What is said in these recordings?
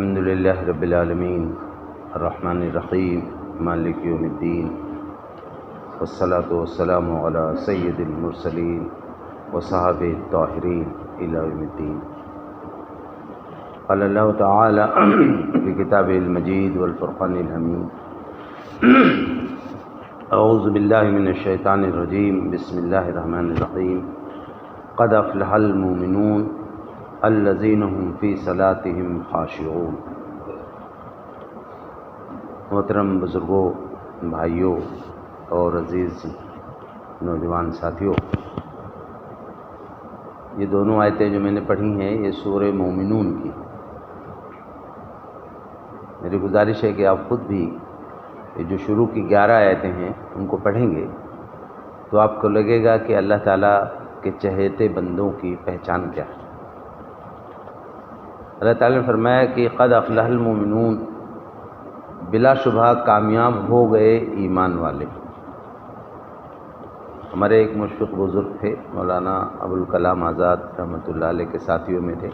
الحمد للہ رب العالمین الرحمن الرحیم مالک یوم الدین والصلاة والسلام علی سید المرسلین وصحابہ الطاہرین الی یوم الدین۔ قال اللہ تعالی فی کتابہ المجید والفرقان الحمید، اعوذ باللہ من الشیطان الرجیم، بسم اللہ الرحمن الرحیم۔ قد افلح المؤمنون الذین هم فی صلاتهم خاشعون۔ محترم بزرگوں، بھائیوں اور عزیز نوجوان ساتھیوں، یہ دونوں آیتیں جو میں نے پڑھی ہیں یہ سورہ مومنون کی۔ میری گزارش ہے کہ آپ خود بھی یہ جو شروع کی 11 آیتیں ہیں ان کو پڑھیں گے تو آپ کو لگے گا کہ اللہ تعالیٰ کے چہیتے بندوں کی پہچان کیا ہے۔ اللہ تعالیٰ نے فرمایا کہ قد افلح المؤمنون، بلا شبہ کامیاب ہو گئے ایمان والے۔ ہمارے ایک مشفق بزرگ تھے، مولانا ابوالکلام آزاد رحمۃ اللہ علیہ کے ساتھیوں میں تھے،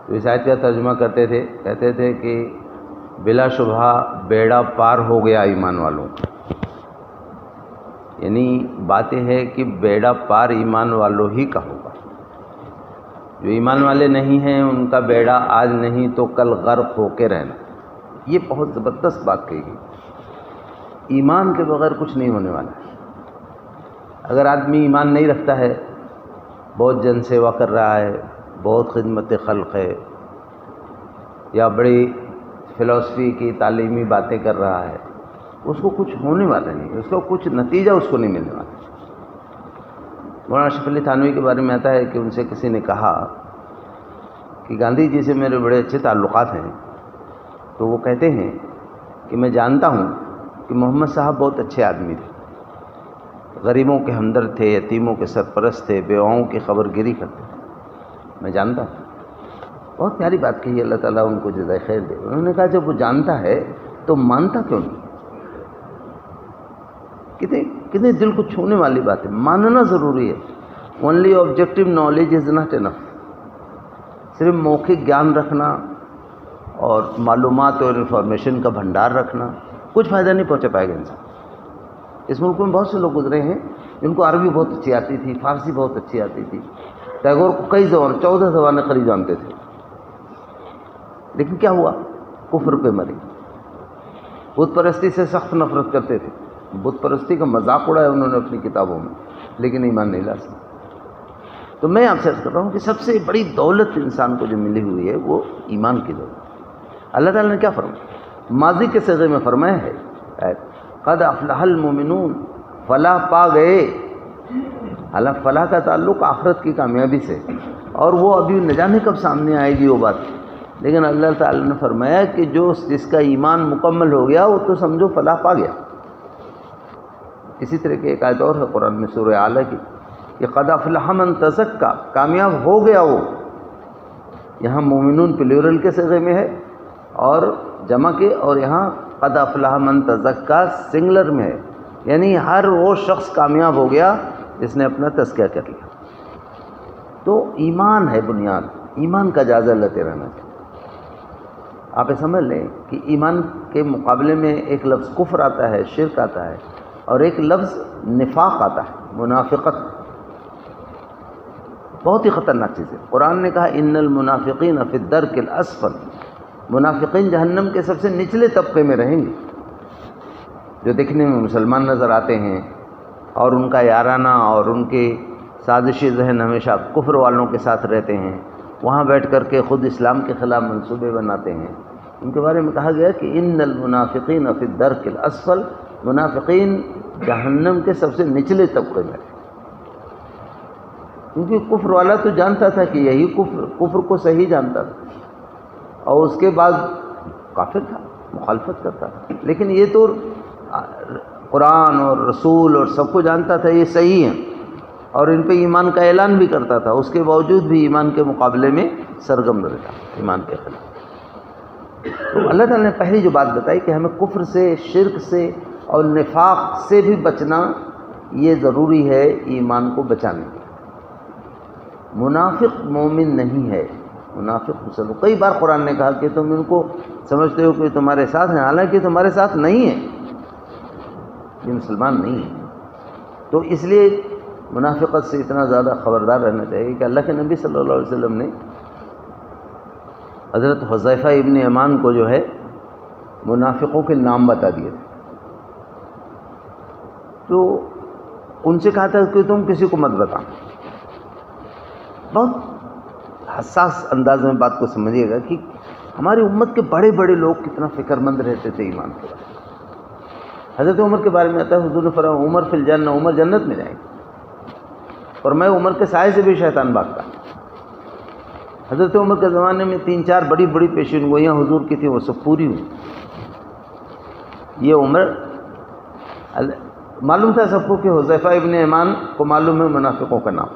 تو اس آیت کا ترجمہ کرتے تھے، کہتے تھے کہ بلا شبہ بیڑا پار ہو گیا ایمان والوں کا۔ یعنی بات یہ ہے کہ بیڑا پار ایمان والوں ہی کا ہوگا۔ جو ایمان والے نہیں ہیں ان کا بیڑا آج نہیں تو کل غرق ہو کے رہنا۔ یہ بہت زبردست بات کہی گئی۔ ایمان کے بغیر کچھ نہیں ہونے والا ہے۔ اگر آدمی ایمان نہیں رکھتا ہے، بہت جن سیوا کر رہا ہے، بہت خدمت خلق ہے، یا بڑی فلسفی کی تعلیمی باتیں کر رہا ہے، اس کو کچھ ہونے والا نہیں، اس کو کچھ نتیجہ اس کو نہیں ملنے والا۔ مولانا اشرف علی تھانوی کے بارے میں آتا ہے کہ ان سے کسی نے کہا کہ گاندھی جی سے میرے بڑے اچھے تعلقات ہیں، تو وہ کہتے ہیں کہ میں جانتا ہوں کہ محمد صاحب بہت اچھے آدمی تھے، غریبوں کے ہمدرد تھے، یتیموں کے سرپرست تھے، بیواؤں کی خبر گیری کرتے تھے، میں جانتا ہوں۔ بہت پیاری بات کہی، اللہ تعالیٰ ان کو جزائے خیر دے۔ انہوں نے کہا جب وہ جانتا ہے تو مانتا کیوں نہیں؟ کتنے دل کو چھونے والی بات ہے۔ ماننا ضروری ہے۔ Only objective knowledge is not enough. صرف موخک گیان رکھنا اور معلومات اور انفارمیشن کا بھنڈار رکھنا کچھ فائدہ نہیں پہنچا پائے گا انسان۔ اس ملک میں بہت سے لوگ گزرے ہیں جن کو عربی بہت اچھی آتی تھی، فارسی بہت اچھی آتی تھی، ٹیگور کو کئی زبان 14 زبانیں قریب جانتے تھے، لیکن کیا ہوا؟ کفر پہ مری۔ بت پرستی سے سخت نفرت کرتے تھے، بت پرستی کا مذاق اڑایا انہوں نے اپنی کتابوں میں، لیکن ایمان نہیں لا سکے۔ تو میں آپ سے عرض کر رہا ہوں کہ سب سے بڑی دولت انسان کو جو ملی ہوئی ہے وہ ایمان کی دولت۔ اللہ تعالیٰ نے کیا فرمایا؟ ماضی کے صیغے میں فرمایا ہے قد افلح المؤمنون، فلاح پا گئے۔ حالانکہ فلاح کا تعلق آخرت کی کامیابی سے، اور وہ ابھی نہ جانے کب سامنے آئے گی وہ بات، لیکن اللہ تعالیٰ نے فرمایا کہ جس کا ایمان مکمل ہو گیا وہ تو سمجھو فلاح پا گیا۔ اسی طرح کی ایک آیت اور ہے قرآن میں سورہ اعلیٰ کی کہ قد افلح من تزکیٰ، کامیاب ہو گیا وہ۔ یہاں مومنون پلیورل کے صیغے میں ہے اور جمع کے، اور یہاں قد افلح من تزکیٰ سنگلر میں ہے، یعنی ہر وہ شخص کامیاب ہو گیا جس نے اپنا تزکیہ کر لیا۔ تو ایمان ہے بنیاد، ایمان کا جائزہ لیتے رہنا چاہیے۔ آپ یہ سمجھ لیں کہ ایمان کے مقابلے میں ایک لفظ کفر آتا ہے، شرک آتا ہے، اور ایک لفظ نفاق آتا ہے، منافقت۔ بہت ہی خطرناک چیز ہے۔ قرآن نے کہا ان المنافقین فی الدرک الاسفل، منافقین جہنم کے سب سے نچلے طبقے میں رہیں گے۔ جو دیکھنے میں مسلمان نظر آتے ہیں اور ان کا یارانہ اور ان کے سازشی ذہن ہمیشہ کفر والوں کے ساتھ رہتے ہیں، وہاں بیٹھ کر کے خود اسلام کے خلاف منصوبے بناتے ہیں، ان کے بارے میں کہا گیا کہ ان المنافقین فی الدرک الاسفل، منافقین جہنم کے سب سے نچلے طبقے میں، کیونکہ کفر والا تو جانتا تھا کہ یہی کفر کو صحیح جانتا تھا، اور اس کے بعد کافر تھا، مخالفت کرتا تھا، لیکن یہ تو قرآن اور رسول اور سب کو جانتا تھا یہ صحیح ہیں، اور ان پہ ایمان کا اعلان بھی کرتا تھا، اس کے باوجود بھی ایمان کے مقابلے میں سرگرم رہتا ایمان کے خلاف۔ تو اللہ تعالیٰ نے پہلی جو بات بتائی کہ ہمیں کفر سے، شرک سے اور نفاق سے بھی بچنا یہ ضروری ہے ایمان کو بچانے کے۔ منافق مومن نہیں ہے، منافق مسلمان. کئی بار قرآن نے کہا کہ تم ان کو سمجھتے ہو کہ تمہارے ساتھ ہیں، حالانکہ تمہارے ساتھ نہیں ہیں، یہ مسلمان نہیں ہیں. تو اس لیے منافقت سے اتنا زیادہ خبردار رہنا چاہیے کہ اللہ کے نبی صلی اللہ علیہ وسلم نے حضرت حذیفہ ابن یمان کو جو ہے منافقوں کے نام بتا دیے تھے. تو ان سے کہا تھا کہ تم کسی کو مت بتا. بہت حساس انداز میں بات کو سمجھیے گا کہ ہماری امت کے بڑے بڑے لوگ کتنا فکر مند رہتے تھے ایمان کے بارے میں. حضرت عمر کے بارے میں آتا ہے، حضور نے فرمایا عمر فی الجنہ، عمر جنت میں جائیں گے. اور میں عمر کے سائے سے بھی شیطان بھاگتا. حضرت عمر کے زمانے میں 3-4 بڑی بڑی پیشین گوئیاں حضور کی تھیں، وہ سب پوری ہوئی. یہ عمر معلوم تھا سب کو کہ حذیفہ ابن یمان کو معلوم ہے منافقوں کا نام.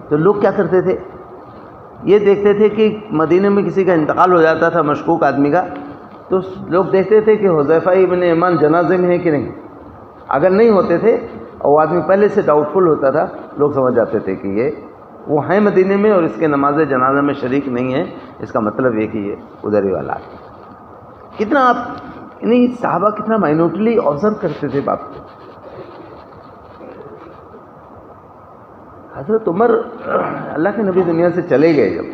تو لوگ کیا کرتے تھے، یہ دیکھتے تھے کہ مدینے میں کسی کا انتقال ہو جاتا تھا مشکوک آدمی کا، تو لوگ دیکھتے تھے کہ حذیفہ ابن یمان جنازے میں ہے کہ نہیں. اگر نہیں ہوتے تھے اور وہ آدمی پہلے سے ڈاؤٹ فل ہوتا تھا، لوگ سمجھ جاتے تھے کہ یہ وہ ہیں مدینے میں اور اس کے نماز جنازہ میں شریک نہیں ہے، اس کا مطلب یہ کہ یہ ادھر ہی والا ہے. کتنا آپ یعنی صحابہ کتنا مائنوٹلی آبزرو کرتے تھے بات کو. حضرت عمر اللہ کے نبی دنیا سے چلے گئے جب،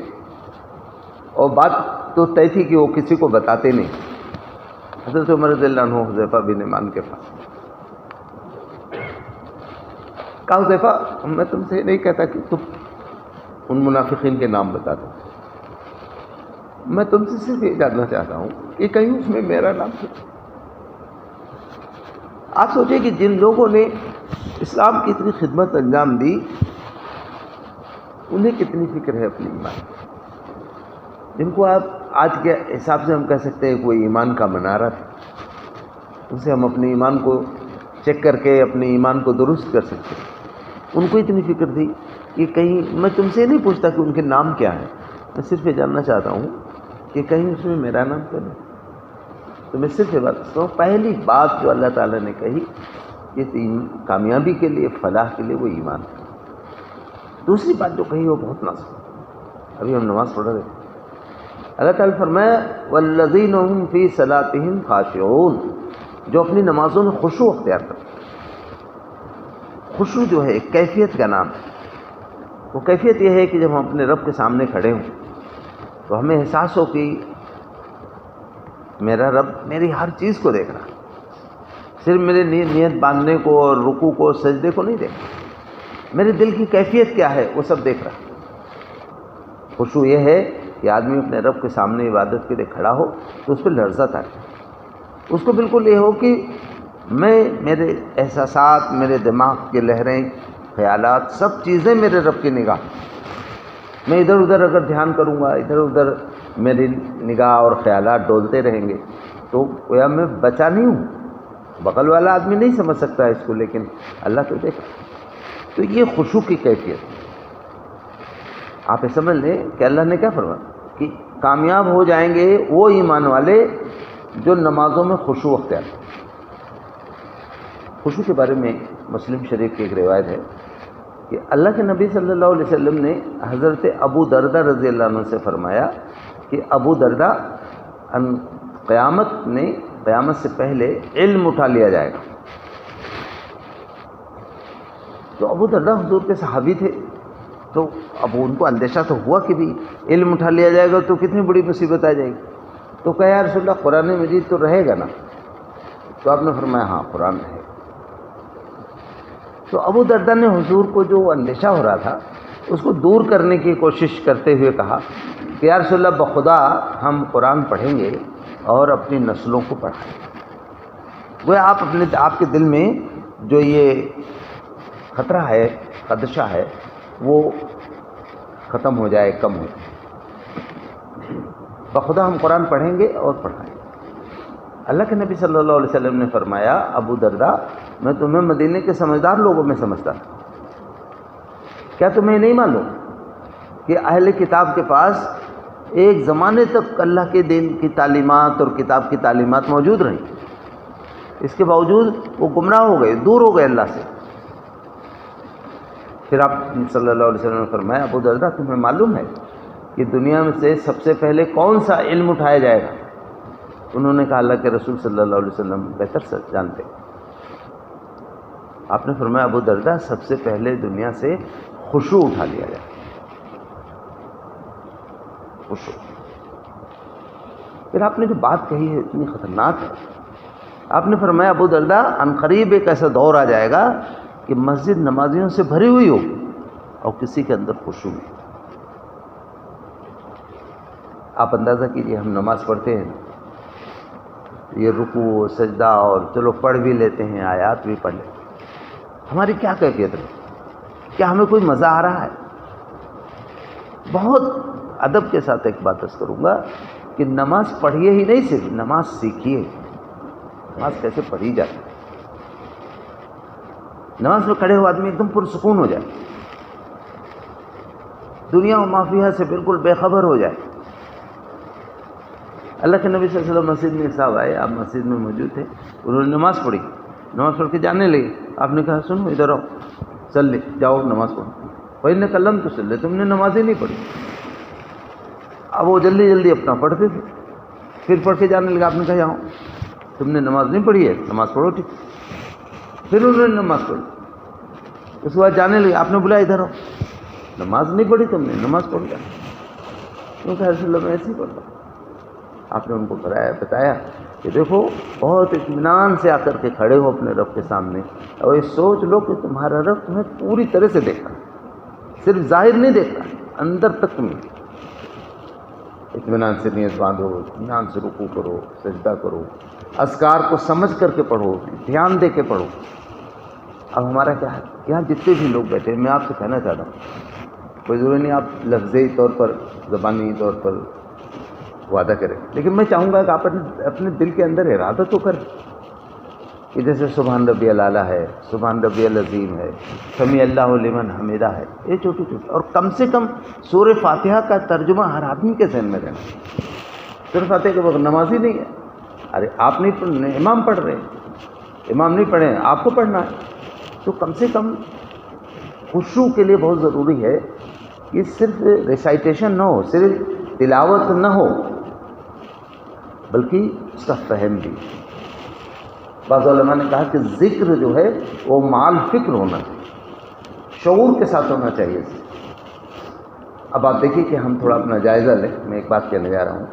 اور بات تو طے تھی کہ وہ کسی کو بتاتے نہیں. حضرت عمر رضی اللہ عنہ حذیفہ بن یمان کے پاس کہا، حذیفہ میں تم سے نہیں کہتا کہ تم ان منافقین کے نام بتا دو، میں تم سے صرف یہ جاننا چاہتا ہوں کہ کہیں اس میں میرا نام ہے. آپ سوچیں کہ جن لوگوں نے اسلام کی اتنی خدمت انجام دی، انہیں کتنی فکر ہے اپنے ایمان کی. جن کو آپ آج کے حساب سے ہم کہہ سکتے ہیں کوئی ایمان کا منارہ تھا، ان سے ہم اپنے ایمان کو چیک کر کے اپنے ایمان کو درست کر سکتے ہیں. ان کو اتنی فکر تھی کہ کہیں میں تم سے نہیں پوچھتا کہ ان کے نام کیا ہے، میں صرف یہ جاننا چاہتا ہوں کہ کہیں اس میں میرا نام تو نہیں. تو میں صرف یہ بات کرتا ہوں، پہلی بات جو اللہ تعالیٰ نے کہی کہ کامیابی کے لیے، فلاح کے لیے وہ ایمان ہے. دوسری بات جو کہی وہ بہت نازک. ابھی ہم نماز پڑھ رہے تھے، اللہ تعالیٰ فرمایا والذین هم فی صلاتهم خاشعون، جو اپنی نمازوں میں خشوع اختیار کرتے. خشوع جو ہے ایک کیفیت کا نام ہے. وہ کیفیت یہ ہے کہ جب ہم اپنے رب کے سامنے کھڑے ہوں تو ہمیں احساس ہو کہ میرا رب میری ہر چیز کو دیکھ رہا، صرف میرے نیت باندھنے کو اور رکوع کو سجدے کو نہیں دیکھ رہا، میرے دل کی کیفیت کیا ہے وہ سب دیکھ رہا. خشوع یہ ہے کہ آدمی اپنے رب کے سامنے عبادت کے لیے کھڑا ہو تو اس پہ لرزت آئے، اس کو بالکل یہ ہو کہ میرے احساسات، میرے دماغ کے لہریں، خیالات، سب چیزیں میرے رب کی نگاہ. میں ادھر ادھر اگر دھیان کروں گا، ادھر ادھر میری نگاہ اور خیالات ڈولتے رہیں گے تو گویا میں بچا نہیں ہوں. بغل والا آدمی نہیں سمجھ سکتا ہے اس کو، لیکن اللہ تو دیکھا. تو یہ خشوع کی کیفیت. آپ یہ سمجھ لیں کہ اللہ نے کیا فرمایا کہ کامیاب ہو جائیں گے وہ ایمان والے جو نمازوں میں خشوع اختیار کریں. خشوع کے بارے میں مسلم شریف کی ایک روایت ہے کہ اللہ کے نبی صلی اللہ علیہ وسلم نے حضرت ابو دردہ رضی اللہ عنہ سے فرمایا کہ ابو دردہ قیامت سے پہلے علم اٹھا لیا جائے گا. تو ابو دردہ حضور کے صحابی تھے، تو اب ان کو اندیشہ تو ہوا کہ بھی علم اٹھا لیا جائے گا تو کتنی بڑی مصیبت آ جائے گی. تو کہا یا رسول اللہ قرآن مجید تو رہے گا نا؟ تو آپ نے فرمایا ہاں قرآن رہے گا. تو ابو دردہ نے حضور کو جو اندیشہ ہو رہا تھا اس کو دور کرنے کی کوشش کرتے ہوئے کہا کہ یا رسول اللہ بخدا ہم قرآن پڑھیں گے اور اپنی نسلوں کو پڑھائیں گے. گویا آپ کے دل میں جو یہ خطرہ ہے، خدشہ ہے، وہ ختم ہو جائے، کم ہو جائے. بخدا ہم قرآن پڑھیں گے اور پڑھائیں گے. اللہ کے نبی صلی اللہ علیہ وسلم نے فرمایا ابو دردہ میں تمہیں مدینے کے سمجھدار لوگوں میں سمجھتا تھا، کیا تمہیں نہیں معلوم کہ اہل کتاب کے پاس ایک زمانے تک اللہ کے دین کی تعلیمات اور کتاب کی تعلیمات موجود رہیں، اس کے باوجود وہ گمراہ ہو گئے، دور ہو گئے اللہ سے. پھر آپ صلی اللہ علیہ وسلم نے فرمایا ابو دردہ تمہیں معلوم ہے کہ دنیا میں سے سب سے پہلے کون سا علم اٹھایا جائے گا؟ انہوں نے کہا اللہ کے رسول صلی اللہ علیہ وسلم بہتر سے جانتے۔ آپ نے فرمایا ابو درداء سب سے پہلے دنیا سے خشوع اٹھا لیا جائے، خشوع۔ پھر آپ نے جو بات کہی ہے اتنی خطرناک ہے، آپ نے فرمایا ابو درداء عنقریب ایک ایسا دور آ جائے گا کہ مسجد نمازیوں سے بھری ہوئی ہوگی اور کسی کے اندر خشوع نہیں۔ آپ اندازہ کیجئے ہم نماز پڑھتے ہیں، یہ رکوع سجدہ اور چلو پڑھ بھی لیتے ہیں، آیات بھی پڑھ لیتے ہیں، ہماری کیا کیفیت ہے؟ کیا ہمیں کوئی مزہ آ رہا ہے؟ بہت ادب کے ساتھ ایک بات عرض کروں گا کہ نماز پڑھیے ہی نہیں، صرف نماز سیکھیے، نماز کیسے پڑھی جاتی ہے۔ نماز میں کھڑے ہوئے آدمی ایک دم پرسکون ہو جائے، دنیا و مافیہ سے بالکل بے خبر ہو جائے۔ اللہ کے نبی صلی اللہ علیہ وسلم مسجد میں صاحب آئے، آپ مسجد میں موجود تھے، انہوں نے نماز پڑھی، نماز پڑھ کے جانے لگے، آپ نے کہا سنو ادھر آؤ، چل لے جاؤ نماز پڑھو۔ وَإِنَّكَ لَمْ تُصَلِّ، تم نے نماز ہی نہیں پڑھی۔ اب وہ جلدی جلدی اپنا پڑھتے تھے، پھر پڑھ کے جانے لگا، آپ نے کہا جاؤ تم نے نماز نہیں پڑھی ہے، نماز پڑھو ٹھیک۔ پھر انہوں نے نماز پڑھی، اس کے بعد جانے لگے، آپ نے بلایا ادھر آؤ، نماز نہیں پڑھی تم نے، نماز پڑھ جا۔ کیونکہ رسول اللہ میں ایسے ہی پڑھتا ہوں۔ آپ نے ان کو بتایا کہ دیکھو بہت اطمینان سے آ کر کے کھڑے ہو اپنے رب کے سامنے، اور یہ سوچ لو کہ تمہارا رب تمہیں پوری طرح سے دیکھ رہا ہے، صرف ظاہر نہیں دیکھ رہا، اندر تک تمہیں۔ اطمینان سے نیت باندھو، اطمینان سے رکوع کرو، سجدہ کرو، اذکار کو سمجھ کر کے پڑھو، دھیان دے کے پڑھو۔ اب ہمارا کیا ہے؟ یہاں جتنے بھی لوگ بیٹھے ہیں، میں آپ سے کہنا چاہتا ہوں، کوئی ضروری نہیں آپ لفظی طور پر زبانی طور پر وعدہ کریں، لیکن میں چاہوں گا کہ آپ اپنے دل کے اندر ارادہ تو کریں کہ جیسے سبحان ربی الاعلیٰ ہے، سبحان ربی العظیم ہے، سمیع اللہ لمن حمیدہ ہے، یہ چھوٹی چھوٹی، اور کم سے کم سورہ فاتحہ کا ترجمہ ہر آدمی کے ذہن میں رہنا۔ سورہ فاتحہ کے وقت نماز ہی نہیں ہے، ارے آپ نہیں پڑھ رہے، امام پڑھ رہے ہیں، امام نہیں پڑھے آپ کو پڑھنا ہے، تو کم سے کم خشوع کے لیے بہت ضروری ہے کہ صرف ریسائٹیشن نہ ہو، صرف تلاوت نہ ہو، بلکہ اس کا فہم بھی۔ بعض علماء نے کہا کہ ذکر جو ہے وہ مال فکر ہونا چاہیے، شعور کے ساتھ ہونا چاہیے۔ اب آپ دیکھیے کہ ہم تھوڑا اپنا جائزہ لیں، میں ایک بات کہنے جا رہا ہوں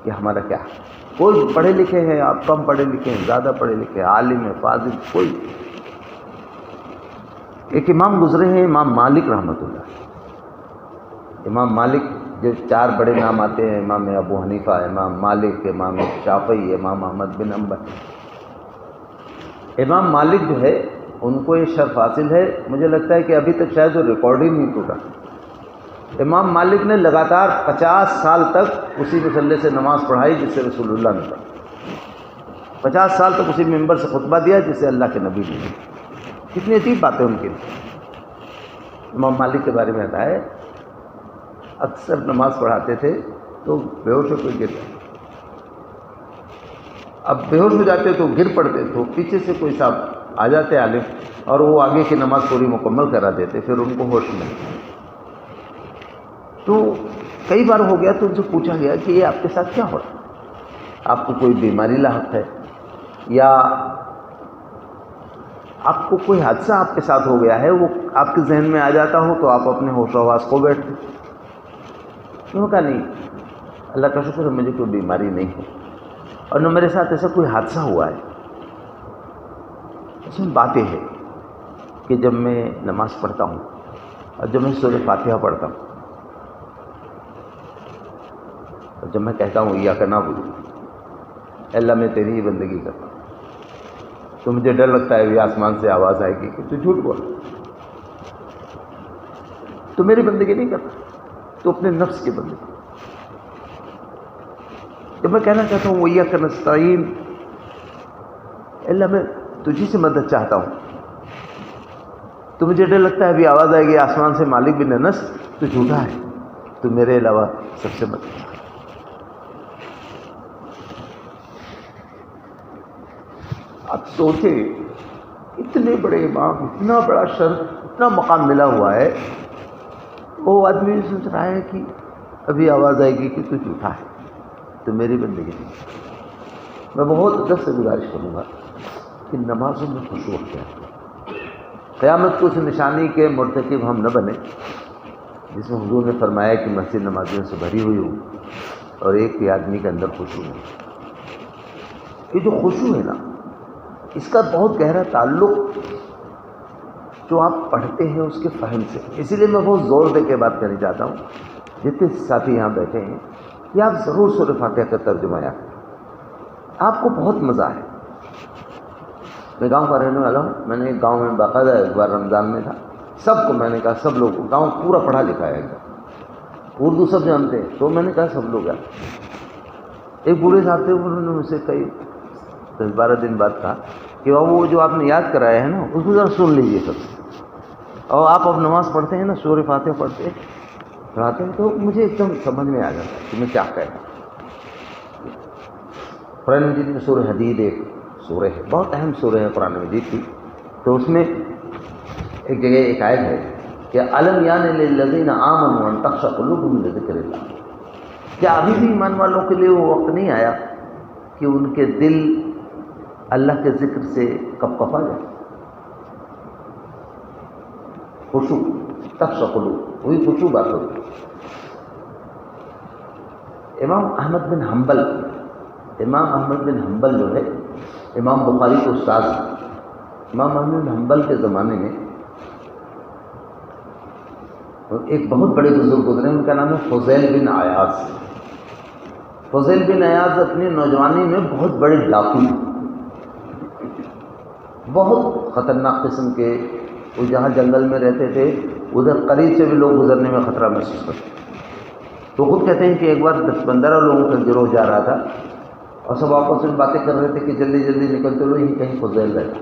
کہ ہمارا کیا ہے۔ کوئی پڑھے لکھے ہیں، آپ کم پڑھے لکھے ہیں، زیادہ پڑھے لکھے، عالم ہے، فاضل، کوئی۔ ایک امام گزرے ہیں، امام مالک رحمۃ اللہ۔ امام مالک جو چار بڑے نام آتے ہیں، امام ابو حنیفہ، امام مالک، امام شافعی، امام احمد بن حنبل۔ امام مالک جو ہے ان کو یہ شرف حاصل ہے، مجھے لگتا ہے کہ ابھی تک شاید وہ ریکارڈ ہی نہیں ٹوٹا۔ امام مالک نے لگاتار 50 سال تک اسی مصلی سے نماز پڑھائی جس سے رسول اللہ نے پڑھی، 50 سال تک اسی ممبر سے خطبہ دیا جس سے اللہ کے نبی نے۔ کتنی عجیب باتیں ان کے لیے۔ امام مالک کے بارے میں آتا ہے اکثر نماز پڑھاتے تھے تو بے ہوش ہو کے گر جاتے، اب بے ہوش ہو جاتے تو گر پڑتے، تو پیچھے سے کوئی صاحب آ جاتے عالم اور وہ آگے کی نماز پوری مکمل کرا دیتے، پھر ان کو ہوش میں۔ تو کئی بار ہو گیا تو ان سے پوچھا گیا کہ یہ آپ کے ساتھ کیا ہو رہا ہے، آپ کو کوئی بیماری لاحق ہے یا آپ کو کوئی حادثہ آپ کے ساتھ ہو گیا ہے، وہ آپ کے ذہن میں آ جاتا ہو تو آپ اپنے ہوش و حواس کھو بیٹھتے؟ کیوں کہا نہیں، اللہ کا شکر ہے مجھے کوئی بیماری نہیں ہے، اور نہ میرے ساتھ ایسا کوئی حادثہ ہوا ہے۔ اس میں بات یہ ہے کہ جب میں نماز پڑھتا ہوں اور جب میں سورہ فاتحہ پڑھتا ہوں اور جب میں کہتا ہوں ایاک نعبد، اے اللہ میں تیری ہی بندگی کرتا ہوں، تو مجھے ڈر لگتا ہے بھی آسمان سے آواز آئے گی کہ تو جھوٹ بول، تو میری بندگی نہیں کرتا، تو اپنے نفس کی بندگی۔ جب میں کہنا چاہتا ہوں وَإِيَّاكَ نَسْتَعِينُ، اللہ میں تجھی سے مدد چاہتا ہوں، تو مجھے ڈر لگتا ہے ابھی آواز آئے گی آسمان سے مالک بن انس تو جھوٹا ہے، تو میرے علاوہ سب سے مدد چاہتا۔ آپ سوچیں اتنے بڑے امام، اتنا بڑا شرف، اتنا مقام ملا ہوا ہے، وہ آدمی سوچ رہا ہے کہ ابھی آواز آئے گی کہ تو جھوٹا ہے، تو میری بندگی نہیں۔ میں بہت ادب سے گزارش کروں گا کہ نمازوں میں خشوع اختیار، قیامت کو اس نشانی کے مرتکب ہم نہ بنیں جس میں حضور نے فرمایا کہ مسجد نمازیوں سے بھری ہوئی ہو اور ایک ہی آدمی کے اندر خشوع ہے۔ یہ جو خشوع ہے نا، اس کا بہت گہرا تعلق جو آپ پڑھتے ہیں اس کے فہم سے، اسی لیے میں بہت زور دے کے بات کرنا چاہتا ہوں، جتنے ساتھی یہاں بیٹھے ہیں کہ آپ ضرور سورہ فاتحہ کا ترجمہ یاد کریں، آپ کو بہت مزہ ہے۔ میں گاؤں کا رہنے والا ہوں، میں نے ایک گاؤں میں باقاعدہ ایک بار رمضان میں تھا، سب کو میں نے کہا سب لوگ، گاؤں پورا پڑھا لکھا ہے، اردو سب جانتے ہیں، تو میں نے کہا سب لوگ یاد۔ ایک بوڑھے صاحب تھے، انہوں نے مجھ سے کئی 10-12 دن بعد کہا کہ وہ جو آپ نے یاد کرایا ہے نا اس کو ذرا سن لیجیے سب، اور آپ اب نماز پڑھتے ہیں نا، سورہ فاتحہ پڑھاتے ہیں تو مجھے ایک دم سمجھ میں آ جاتا ہے کہ میں کیا کہہ رہا ہوں۔ قرآن مجید میں سورہ حدید ایک سورہ ہے، بہت اہم سورہ ہے قرآن مجید کی، تو اس میں ایک جگہ ایک آیت ہے کہ الم یان للذین آمنوا ان تخشع قلوبهم لذکر اللہ، کیا ابھی بھی ایمان والوں کے لیے وہ وقت نہیں آیا کہ ان کے دل اللہ کے ذکر سے کپ کپا جائے؟ خشوع، تخشع قلوب، وہی خشوع بات ہوگی۔ امام احمد بن حنبل جو ہے امام بخاری کے استاد ہیں، امام احمد بن حنبل کے زمانے میں ایک بہت بڑے بزرگ گزرے، ان کا نام ہے فضیل بن عیاض۔ فضیل بن عیاض اپنی نوجوانی میں بہت بڑے ڈاکو، بہت خطرناک قسم کے، وہ جہاں جنگل میں رہتے تھے ادھر قریب سے بھی لوگ گزرنے میں خطرہ محسوس کرتے، تو خود کہتے ہیں کہ ایک بار 10-15 لوگوں کا گروہ جا رہا تھا اور سب آپس میں باتیں کر رہے تھے کہ جلدی جلدی نکلتے لو، یہیں کہیں فضیل رہتا۔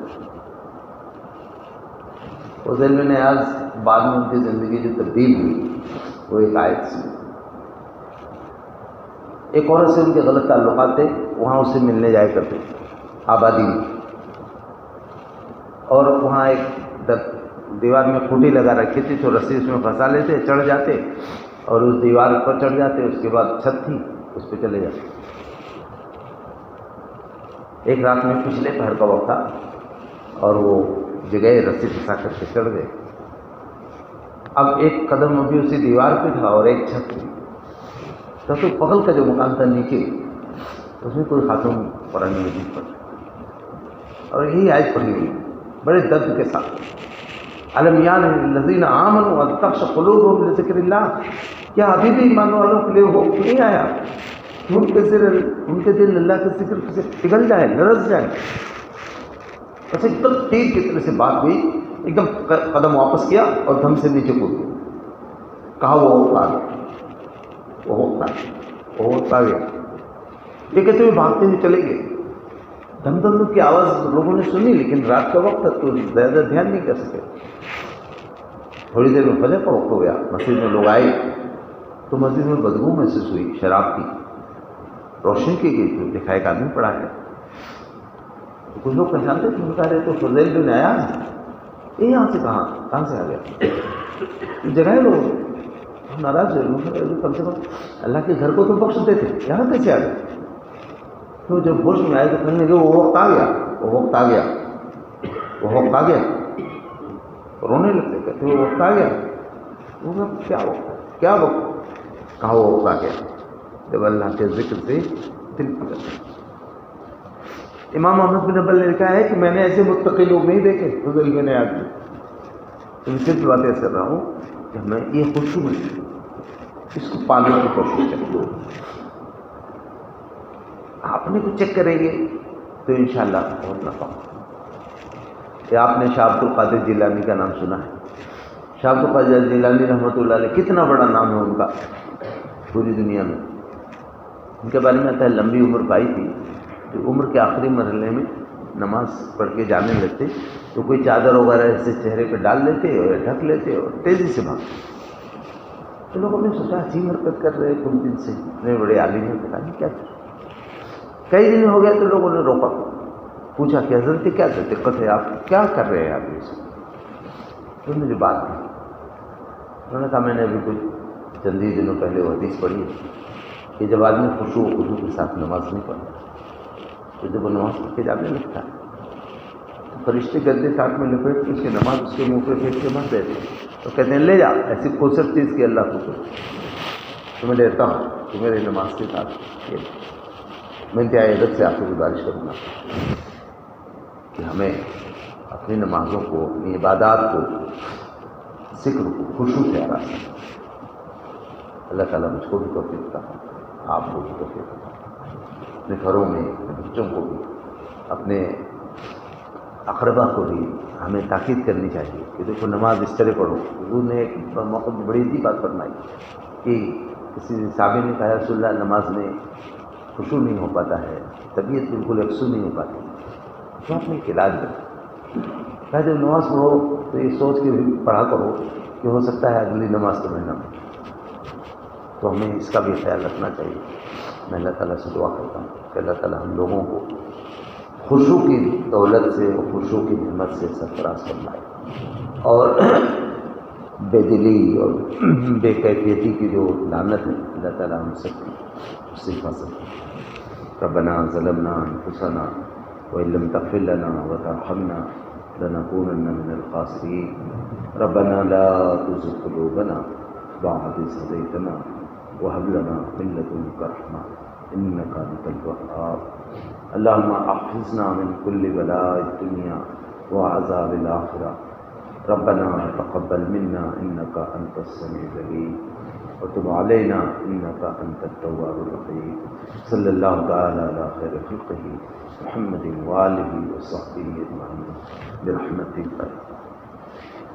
فضیل بن عیاض بعد میں ان کی زندگی جو تبدیل ہوئی وہ ایک آیت سے، ایک عورت سے ان کے غلط تعلقات تھے، وہاں اسے ملنے جایا کرتے آبادی میں، اور وہاں ایک دیوار میں کھوٹی لگا رکھی تھی تو رسی اس میں پھنسا لیتے، چڑھ جاتے اور اس دیوار پر چڑھ جاتے، اس کے بعد چھت تھی اس پہ چلے جاتے۔ ایک رات میں پچھلے پہر کا وقت تھا اور وہ جگہ رسی پھنسا کر کے چڑھ گئے، اب ایک قدم ابھی اسی دیوار پہ تھا اور ایک چھت تھی، تو بغل کا جو مکان تھا نیچے اس میں کوئی خاتون قرآن مجید پڑھ اور یہی آیت پڑھی ہوئی بڑے درد کے ساتھ، الم یان للذین آمنوا ان تخشع قلوبهم لذکر اللہ، کیا ابھی بھی ایمان والوں کے لیے وقت نہیں آیا کہ ان کے دل اللہ کے ذکر سے پگھل جائے، لرز جائے؟ بس ایک دم تیر کی طرح سے بات ہوئی، ایک دم قدم واپس کیا اور دم سے نیچے کود گیا، کہا وہ وقت آ گیا، وہ وقت آ گیا۔ یہ کہتے ہوئے بھاگتے ہوئے چلے گئے، دم دم کی آواز لوگوں نے سنی، لیکن رات کا وقت تھا تو زیادہ دھیان نہیں کر سکے۔ تھوڑی دیر میں فجر کا وقت ہو گیا، مسجد میں لوگ آئے تو مسجد میں بدبو محسوس ہوئی شراب کی، روشنی کی گئی تو دیکھا ایک آدمی پڑا ہے، تو کچھ لوگ پہچانتے تھے، بتا رہے تو فضیل بن عیاض، یہ یہاں سے کہاں سے آ گیا؟ جگہ لوگ ناراض ہوئے، کم سے کم اللہ کے گھر کو تو بخش دیتے، یہاں کیسے آ گئے؟ تو جب ہوش میں آئے تو کہنے لگے وہ وقت آ گیا، وہ وقت آ گیا، وہ وقت آ گیا، رونے لگتے، کہتے وہ وقت آ گیا۔ وہ کیا وقت، کیا وقت؟ کہا وہ وقت آ گیا جب اللہ کے ذکر سے دل پکڑ گیا۔ امام احمد بن حنبل نے لکھا ہے کہ میں نے ایسے متقی لوگ نہیں دیکھے فضیل بن عیاض میں، تو صرف باتیں کر رہا ہوں کہ ہمیں یہ خشوع ہے، اس کو پالنے کی کوشش کریں۔ اپنے کو چیک کریں گے تو انشاءاللہ بہت نفع۔ کہ آپ نے شاہ عبد القادر جیلانی کا نام سنا ہے، شاہ عبد القادر جیلانی رحمۃ اللہ علیہ، کتنا بڑا نام ہے ان کا پوری دنیا میں۔ ان کے بارے میں آتا ہے لمبی عمر پائی تھی، جو عمر کے آخری مرحلے میں نماز پڑھ کے جانے لگتے تو کوئی چادر وغیرہ ایسے چہرے پہ ڈال لیتے اور ڈھک لیتے اور تیزی سے بھاگتے۔ تو لوگوں نے سوچا عجیب حرکت کر رہے کچھ دن سے، اتنے بڑے عالم ہیں، پتہ نہیں کیا کر۔ کئی دن ہو گیا تو لوگوں نے روکا، پوچھا کہ حضرت کیا دقت ہے، آپ کیا کر رہے ہیں آپ؟ اس نے مجھے بات کی، انہوں نے کہا میں نے ابھی کچھ چند ہی دنوں پہلے وہ حدیث پڑھی ہے کہ جب آدمی خشوع و خضوع کے ساتھ نماز نہیں پڑھتا تو جب وہ نماز پڑھ کے جانے لگتا ہے تو فرشتے گدے کاٹ میں لپیٹ کے اس کی نماز اس کے منہ پہ پھینک کے مت دیتے تو کہتے ہیں لے جا ایسی خوبصورت چیز کی اللہ کو تو میں لیتا ہوں تو میری نماز کے ساتھ میں انتہائی ادب سے آپ سے گزارش کروں گا کہ ہمیں اپنی نمازوں کو اپنی عبادات کو ذکر کو خشوع سے ادا کریں. اللہ تعالیٰ مجھ کو بھی توفیق عطا فرمائے، آپ کو بھی توفیق عطا فرمائے. اپنے گھروں میں اپنے بچوں کو بھی اپنے اقربا کو بھی ہمیں تاکید کرنی چاہیے کہ دیکھو نماز اس طرح پڑھو. حضور نے ایک موقع میں بڑی عجیب بات فرمائی کہ کسی صحابی نے کہا رسول اللہ نماز میں خشوع نہیں ہو پاتا ہے، طبیعت بالکل یکسو نہیں ہو پاتی، تو آپ نے ایک علاج کیا کہا جب نماز پڑھو تو یہ سوچ کے بھی پڑھا کرو کہ ہو سکتا ہے اگلی نماز تو میں نہ پڑھوں. تو ہمیں اس کا بھی خیال رکھنا چاہیے. میں اللہ تعالیٰ سے دعا کرتا ہوں کہ اللہ تعالیٰ ہم لوگوں کو خشوع کی دولت سے اور خشوع کی نعمت سے سرفراز فرمائے اور بے دلی اور بے کیفیتی کی جو لعنت ہے اللہ تعالیٰ ہم سب اس سے حفاظت کرے. ربنا ظلمنا انفسنا وإن لم تغفر لنا وترحمنا لنكونن من الخاسرين. ربنا لا تزغ قلوبنا بعد إذ هديتنا وهب لنا من لدنك رحمة إنك أنت الوهاب. اللهم احفظنا من كل بلاء الدنيا وعذاب الآخرة. ربنا تقبل منا إنك أنت السميع العليم وتب علينا إنك أنت التواب الرحيم. صلى الله تعالى على خير خلقه محمد وآله وصحبه أجمعين برحمتك.